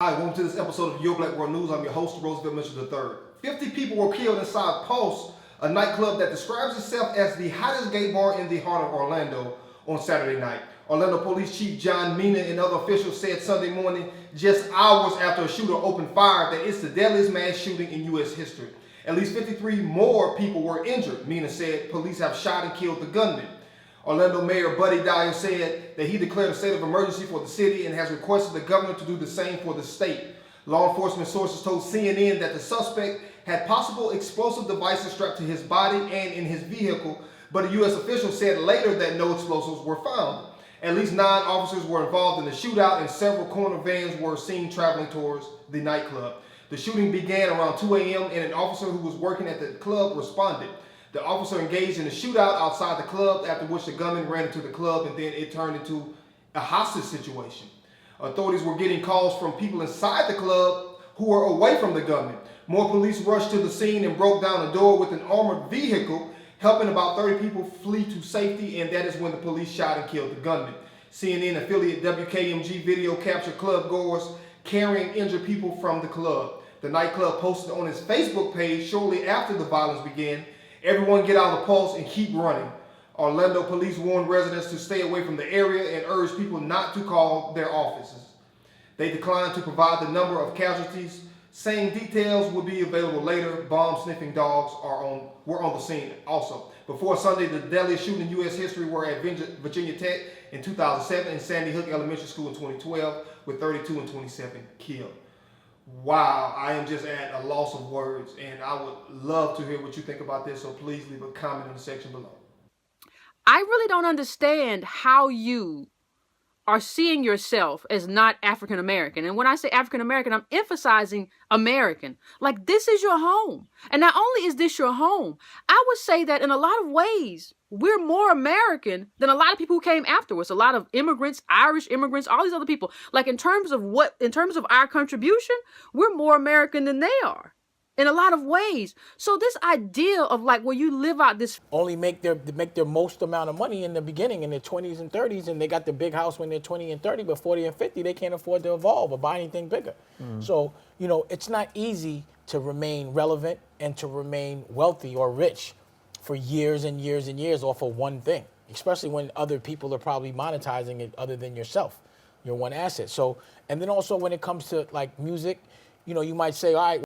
Hi, welcome to this episode of Your Black World News. I'm your host, Roosevelt Mitchell III. 50 people were killed inside Pulse, a nightclub that describes itself as the hottest gay bar in the heart of Orlando, on Saturday night. Orlando Police Chief John Mina and other officials said Sunday morning, just hours after a shooter opened fire, that it's the deadliest mass shooting in U.S. history. At least 53 more people were injured. Mina said police have shot and killed the gunman. Orlando Mayor Buddy Dyer said that he declared a state of emergency for the city and has requested the governor to do the same for the state. Law enforcement sources told CNN that the suspect had possible explosive devices strapped to his body and in his vehicle, but a U.S. official said later that no explosives were found. At least 9 officers were involved in the shootout and several corner vans were seen traveling towards the nightclub. The shooting began around 2 a.m. and an officer who was working at the club responded. The officer engaged in a shootout outside the club, after which the gunman ran into the club and then it turned into a hostage situation. Authorities were getting calls from people inside the club who were away from the gunman. More police rushed to the scene and broke down a door with an armored vehicle, helping about 30 people flee to safety, and that is when the police shot and killed the gunman. CNN affiliate WKMG video captured club goers carrying injured people from the club. The nightclub posted on its Facebook page shortly after the violence began, "Everyone get out of the Pulse and keep running." Orlando police warned residents to stay away from the area and urged people not to call their offices. They declined to provide the number of casualties, saying details will be available later. Bomb-sniffing dogs were on the scene also. Before Sunday, the deadliest shooting in U.S. history were at Virginia Tech in 2007 and Sandy Hook Elementary School in 2012, with 32 and 27 killed. Wow, I am just at a loss of words, and I would love to hear what you think about this, so please leave a comment in the section below. I really don't understand how you are seeing yourself as not African American. And when I say African American, I'm emphasizing American. Like, this is your home. And not only is this your home, I would say that in a lot of ways, we're more American than a lot of people who came afterwards. A lot of immigrants, Irish immigrants, all these other people. Like, in terms of our contribution, we're more American than they are in a lot of ways. So this idea of, like, where you live out this only make their most amount of money in the beginning, in their 20s and 30s, and they got the big house when they're 20 and 30, but 40 and 50, they can't afford to evolve or buy anything bigger. So, you know, it's not easy to remain relevant and to remain wealthy or rich for years and years and years off of one thing, especially when other people are probably monetizing it other than yourself, your one asset. So, and then also when it comes to like music, you know, you might say, all right,